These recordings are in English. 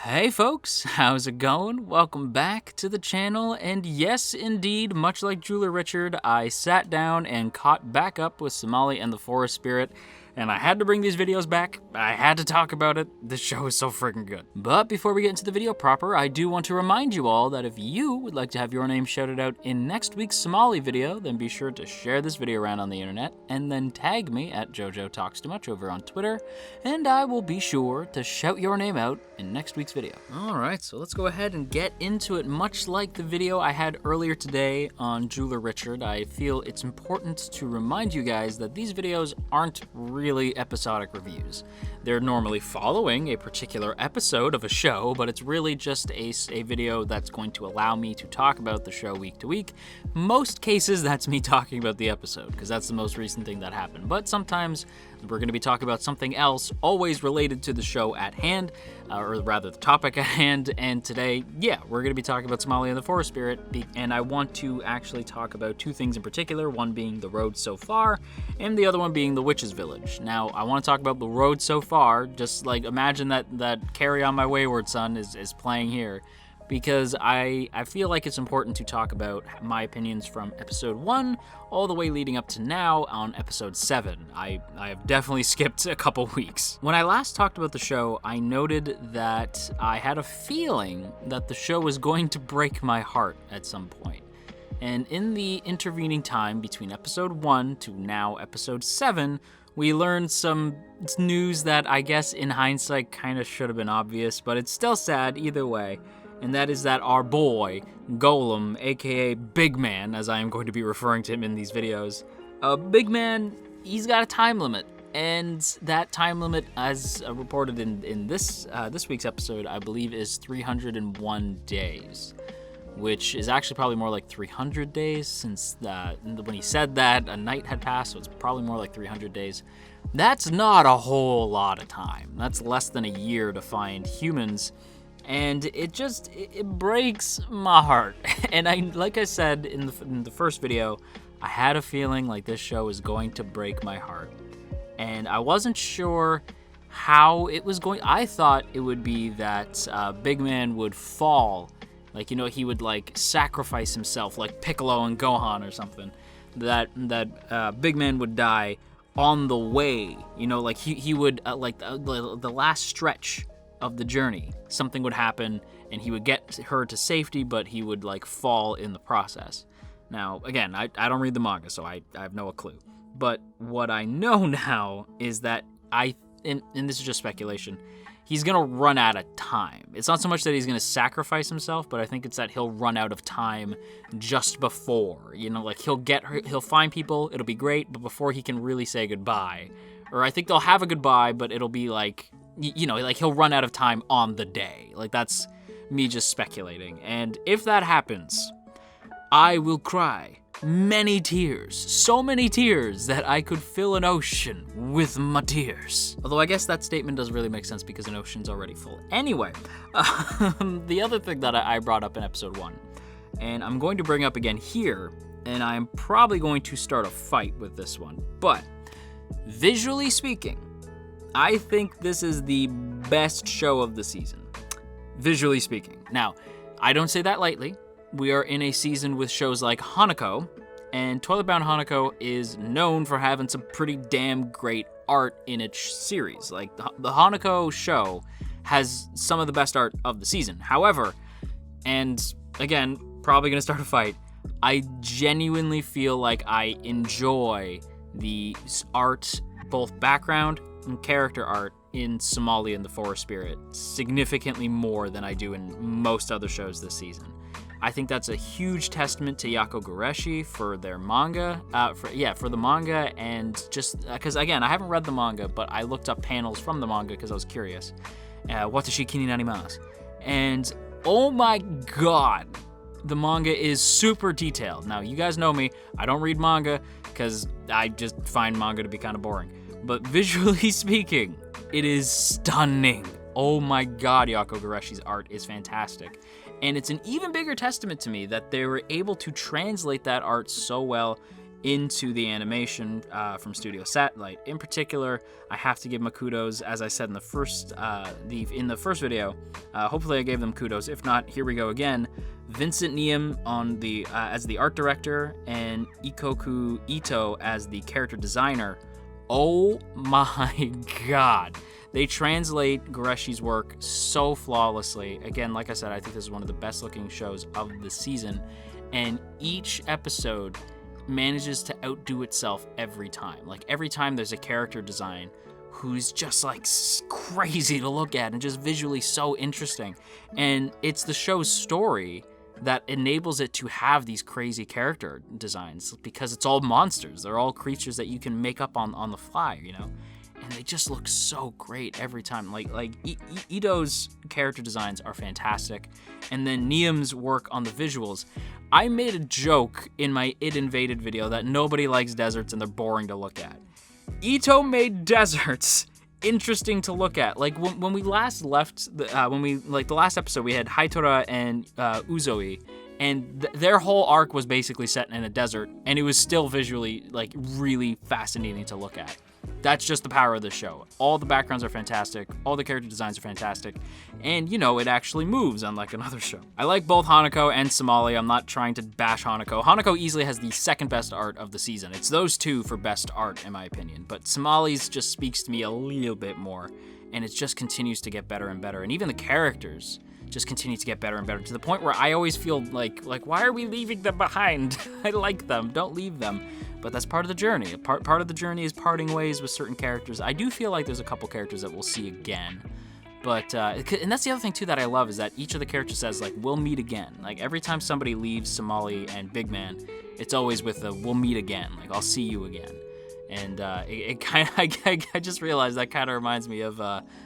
Hey folks, how's it going? Welcome back to the channel, and yes indeed, much like Julia Richard, I sat down and caught back up with Somali and the Forest Spirit, and I had to bring these videos back. I had to talk about it. This show is so freaking good. But before we get into the video proper, I do want to remind you all that if you would like to have your name shouted out in next week's Somali video, then be sure to share this video around on the internet, and then tag me at JoJo Talks Too Much over on Twitter, and I will be sure to shout your name out in next week's video. Alright, so let's go ahead and get into it. Much like the video I had earlier today on Julia Richard, I feel it's important to remind you guys that these videos aren't really episodic reviews. They're normally following a particular episode of a show, but it's really just a video that's going to allow me to talk about the show week to week. Most cases, that's me talking about the episode, because that's the most recent thing that happened. But sometimes we're going to be talking about something else, always related to the show at hand, or rather the topic at hand. And today, we're going to be talking about Somali and the Forest Spirit, and I want to actually talk about two things in particular, one being the road so far, and the other one being the Witch's Village. Now, I want to talk about the road so far, just like imagine that Carry On My Wayward Son is playing here, because I feel like it's important to talk about my opinions from episode 1 all the way leading up to now on episode 7. I have definitely skipped a couple weeks. When I last talked about the show, I noted that I had a feeling that the show was going to break my heart at some point. And in the intervening time between episode 1 to now episode 7, we learned some news that I guess in hindsight kind of should have been obvious, but it's still sad either way. And that is that our boy, Golem, aka Big Man, as I am going to be referring to him in these videos, Big Man, he's got a time limit. And that time limit, as reported in this week's episode, I believe is 301 days. Which is actually probably more like 300 days, since when he said that, a night had passed, so it's probably more like 300 days. That's not a whole lot of time. That's less than a year to find humans. And it breaks my heart. And like I said in the first video, I had a feeling like this show is going to break my heart. And I wasn't sure how it was going. I thought it would be that Big Man would fall. Like, he would like sacrifice himself like Piccolo and Gohan or something. That Big Man would die on the way. Like he would, like the last stretch of the journey, something would happen and he would get her to safety, but he would like fall in the process. Now, again, I don't read the manga, so I have no clue. But what I know now is that and this is just speculation, he's gonna run out of time. It's not so much that he's gonna sacrifice himself, but I think it's that he'll run out of time just before. Like he'll find people, it'll be great, but before he can really say goodbye. Or I think they'll have a goodbye, but it'll be like, like he'll run out of time on the day. Like that's me just speculating. And if that happens, I will cry many tears, so many tears that I could fill an ocean with my tears. Although I guess that statement doesn't really make sense because an ocean's already full. Anyway, the other thing that I brought up in episode 1, and I'm going to bring up again here, and I'm probably going to start a fight with this one, but visually speaking, I think this is the best show of the season. Visually speaking. Now, I don't say that lightly. We are in a season with shows like Hanako, and Toilet Bound Hanako is known for having some pretty damn great art in its series. Like, the Hanako show has some of the best art of the season. However, and again, probably gonna start a fight, I genuinely feel like I enjoy the art, both background and character art, in Somali and the Forest Spirit significantly more than I do in most other shows this season. I think that's a huge testament to Yako Goreshi for their manga, for the manga, and just because again, I haven't read the manga, but I looked up panels from the manga because I was curious. Watashi Kini Narimasu. And oh my god, the manga is super detailed. Now, you guys know me, I don't read manga because I just find manga to be kind of boring. But visually speaking, it is stunning. Oh my god, Yako Goreshi's art is fantastic. And it's an even bigger testament to me that they were able to translate that art so well into the animation from Studio Satellite. In particular, I have to give them kudos, as I said in the first video. Hopefully I gave them kudos. If not, here we go again. Vincent Neum on the as the art director and Ikoku Ito as the character designer. Oh my god. They translate Goreshi's work so flawlessly. Again, like I said, I think this is one of the best looking shows of the season. And each episode manages to outdo itself every time. Like every time there's a character design who's just like crazy to look at and just visually so interesting. And it's the show's story that enables it to have these crazy character designs because it's all monsters. They're all creatures that you can make up on the fly, you know? And they just look so great every time. Like Ito's character designs are fantastic. And then Neum's work on the visuals. I made a joke in my It Invaded video that nobody likes deserts and they're boring to look at. Ito made deserts interesting to look at. Like when we last left, the last episode, we had Haitora and Uzoi, and their whole arc was basically set in a desert, and it was still visually like really fascinating to look at. That's just the power of the show. All the backgrounds are fantastic, all the character designs are fantastic, and you know, it actually moves unlike another show. I like both Hanako and Somali. I'm not trying to bash Hanako. Hanako easily has the second best art of the season. It's those two for best art, in my opinion, but Somali's just speaks to me a little bit more, and it just continues to get better and better, and even the characters just continue to get better and better, to the point where I always feel like why are we leaving them behind? I like them, don't leave them. But that's part of the journey. Part of the journey is parting ways with certain characters. I do feel like there's a couple characters that we'll see again. But, and that's the other thing too that I love, is that each of the characters says, like, we'll meet again. Like, every time somebody leaves Somali and Big Man, it's always with a, we'll meet again. Like, I'll see you again. And it kind of, I just realized that kind of reminds me of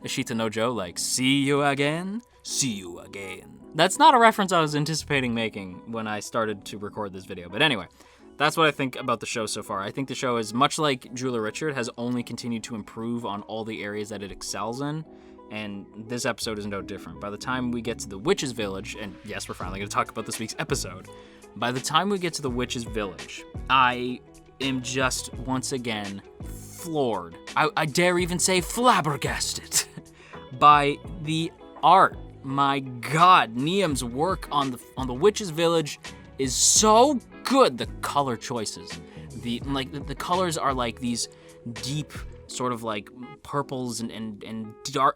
Ashita no Joe, like, see you again, see you again. That's not a reference I was anticipating making when I started to record this video. But anyway, that's what I think about the show so far. I think the show is, much like Julia Richard, has only continued to improve on all the areas that it excels in. And this episode is no different. By the time we get to the Witch's Village, and yes, we're finally going to talk about this week's episode. By the time we get to the Witch's Village, I am just once again floored. I dare even say flabbergasted by the art. My God, Neum's work on the Witch's Village is so good. The color choices, the colors are like these deep sort of like purples and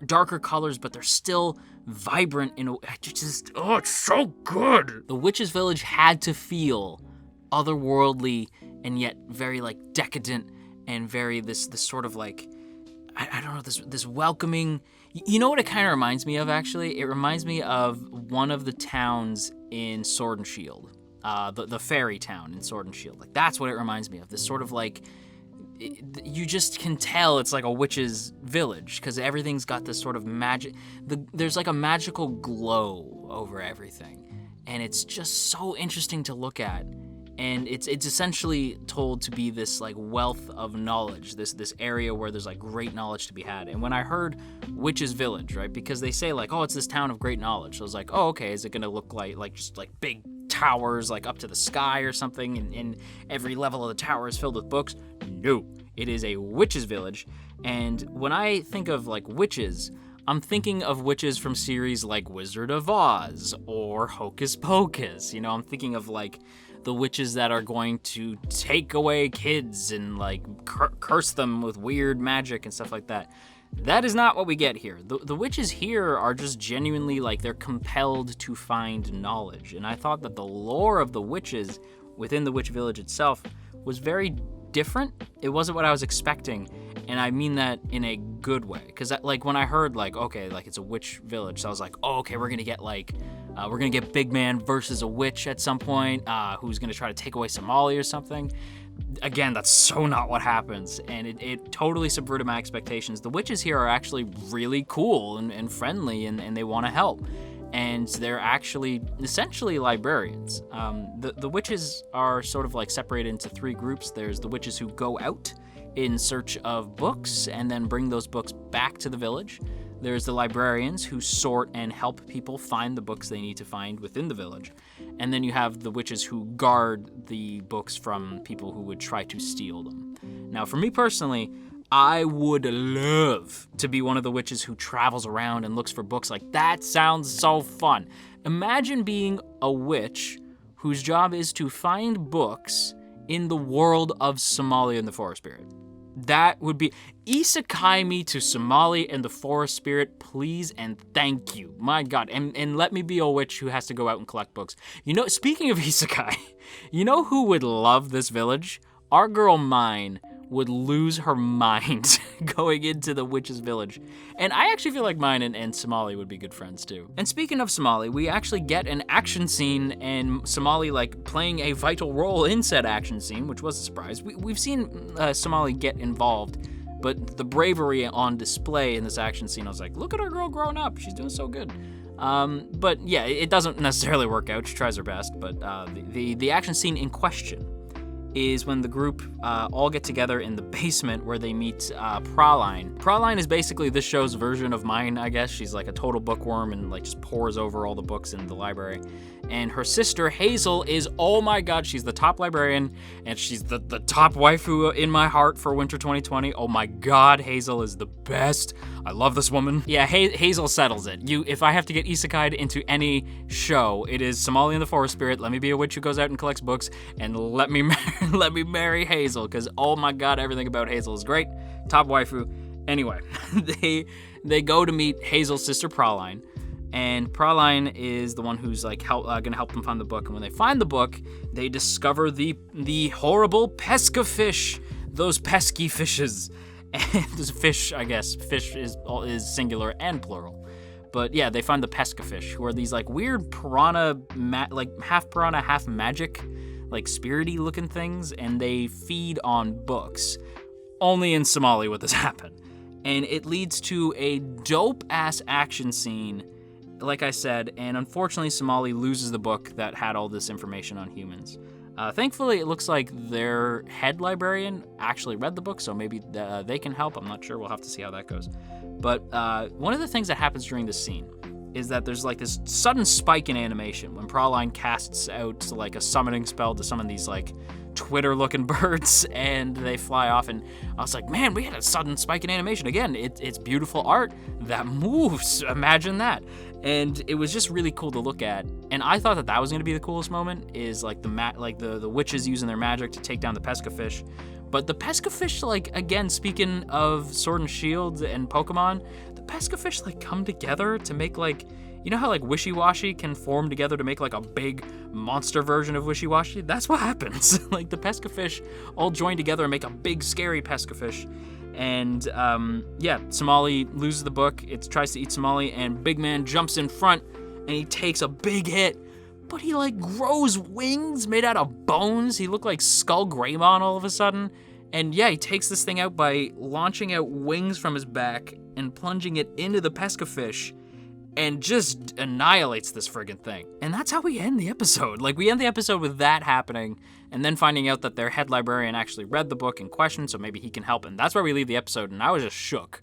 darker colors, but they're still vibrant in a just, oh, it's so good. The Witch's Village had to feel otherworldly and yet very like decadent and very this sort of like, I don't know, this welcoming. You know what it kind of reminds me of, actually? It reminds me of one of the towns in Sword and Shield, the fairy town in Sword and Shield. Like, that's what it reminds me of. This sort of like, you just can tell it's like a witch's village because everything's got this sort of magic. There's like a magical glow over everything, and it's just so interesting to look at. And it's essentially told to be this like wealth of knowledge, this area where there's like great knowledge to be had. And when I heard Witch's Village, right, because they say like, oh, it's this town of great knowledge. So I was like, oh, okay, is it gonna look like just like big towers like up to the sky or something, and every level of the tower is filled with books? No, it is a witch's village. And when I think of like witches, I'm thinking of witches from series like Wizard of Oz or Hocus Pocus. You know, I'm thinking of like the witches that are going to take away kids and like curse them with weird magic and stuff like that. That is not what we get here. The witches here are just genuinely like, they're compelled to find knowledge. And I thought that the lore of the witches within the Witch Village itself was very different. It wasn't what I was expecting. And I mean that in a good way. Because like when I heard like, okay, like it's a witch village, so I was like, oh, okay, we're going to get like, we're going to get Big Man versus a witch at some point, who's going to try to take away Somali or something. Again, that's so not what happens, and it totally subverted my expectations. The witches here are actually really cool and friendly, and they want to help. And they're actually essentially librarians. The witches are sort of like separated into three groups. There's the witches who go out in search of books and then bring those books back to the village. There's the librarians who sort and help people find the books they need to find within the village. And then you have the witches who guard the books from people who would try to steal them. Now, for me personally, I would love to be one of the witches who travels around and looks for books. Like, that sounds so fun. Imagine being a witch whose job is to find books in the world of Somali and the Forest Spirit. That would be... Isekai me to Somali and the Forest Spirit, please and thank you. My God. And let me be a witch who has to go out and collect books. You know, speaking of Isekai, you know who would love this village? Our girl Mine would lose her mind going into the witch's village. And I actually feel like Mine and Somali would be good friends too. And speaking of Somali, we actually get an action scene and Somali like playing a vital role in said action scene, which was a surprise. We've seen Somali get involved, but the bravery on display in this action scene, I was like, look at our girl growing up. She's doing so good. But yeah, it doesn't necessarily work out. She tries her best, but the action scene in question is when the group all get together in the basement where they meet Praline. Praline is basically this show's version of Mine, I guess. She's like a total bookworm and like just pores over all the books in the library. And her sister Hazel is, oh my God, she's the top librarian and she's the top waifu in my heart for winter 2020. Oh my God, Hazel is the best. I love this woman. Yeah, Hazel settles it. If I have to get isekai'd into any show, it is Somali and the Forest Spirit. Let me be a witch who goes out and collects books, and let me marry Hazel, because oh my God, everything about Hazel is great. Top waifu. Anyway, they go to meet Hazel's sister Praline, and Praline is the one who's like gonna help them find the book. And when they find the book, they discover the horrible pesca fish, those pesky fishes. And there's a fish, I guess. Fish is singular and plural. But yeah, they find the pesca fish, who are these like weird piranha, like half piranha, half magic, like spirity looking things, and they feed on books. Only in Somali would this happen. And it leads to a dope ass action scene, like I said, and unfortunately Somali loses the book that had all this information on humans. Thankfully, it looks like their head librarian actually read the book, so maybe they can help. I'm not sure. We'll have to see how that goes. But one of the things that happens during this scene is that there's like this sudden spike in animation when Praline casts out like a summoning spell to summon these like Twitter-looking birds, and they fly off. And I was like, man, we had a sudden spike in animation. Again, it's beautiful art that moves. Imagine that. And it was just really cool to look at. And I thought that was going to be the coolest moment, is like the witches using their magic to take down the pesca fish. But the pesca fish, like, again, speaking of Sword and Shield and Pokemon, the pesca fish like come together to make like, you know how like Wishy-Washy can form together to make like a big monster version of Wishy-Washy? That's what happens. Like the pesca fish all join together and make a big scary pesca fish. And yeah, Somali loses the book. It tries to eat Somali, and Big Man jumps in front and he takes a big hit. But he like grows wings made out of bones. He looked like Skull Greymon all of a sudden. And yeah, he takes this thing out by launching out wings from his back and plunging it into the pesca fish, and just annihilates this friggin' thing. And that's how we end the episode. Like, we end the episode with that happening, and then finding out that their head librarian actually read the book in question, so maybe he can help. And that's where we leave the episode, and I was just shook.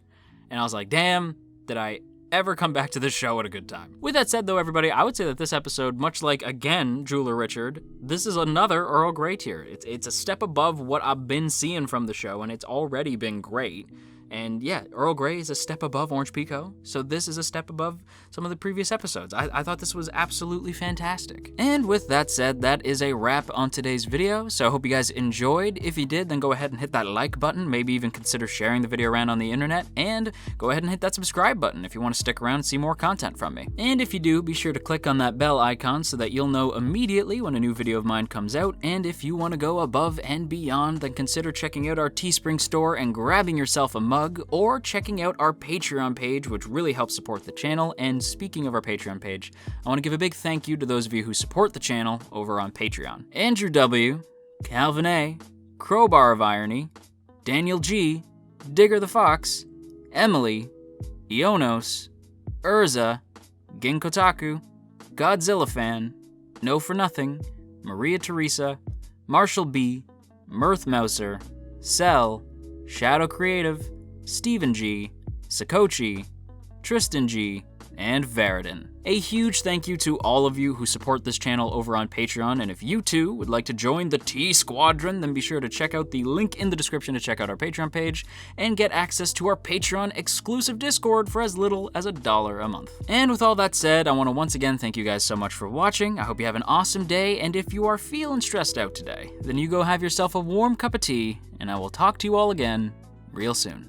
And I was like, damn, did I ever come back to this show at a good time? With that said, though, everybody, I would say that this episode, much like, again, Jeweler Richard, this is another Earl Grey tier. It's a step above what I've been seeing from the show, and it's already been great. And yeah, Earl Grey is a step above Orange Pico, so this is a step above some of the previous episodes. I thought this was absolutely fantastic. And with that said, that is a wrap on today's video, so I hope you guys enjoyed. If you did, then go ahead and hit that like button, maybe even consider sharing the video around on the internet, and go ahead and hit that subscribe button if you want to stick around and see more content from me. And if you do, be sure to click on that bell icon so that you'll know immediately when a new video of mine comes out. And if you want to go above and beyond, then consider checking out our Teespring store and grabbing yourself a mug, or checking out our Patreon page, which really helps support the channel. And speaking of our Patreon page, I want to give a big thank you to those of you who support the channel over on Patreon. Andrew W., Calvin A., Crowbar of Irony, Daniel G., Digger the Fox, Emily, Ionos, Urza, Ginkotaku, Godzilla Fan, No For Nothing, Maria Teresa, Marshall B., Mirth Mouser, Cell, Shadow Creative, Stephen G., Sakochi, Tristan G, and Veridin. A huge thank you to all of you who support this channel over on Patreon, and if you too would like to join the T Squadron, then be sure to check out the link in the description to check out our Patreon page and get access to our Patreon exclusive Discord for as little as $1 a month. And with all that said, I want to once again thank you guys so much for watching. I hope you have an awesome day, and if you are feeling stressed out today, then you go have yourself a warm cup of tea, and I will talk to you all again real soon.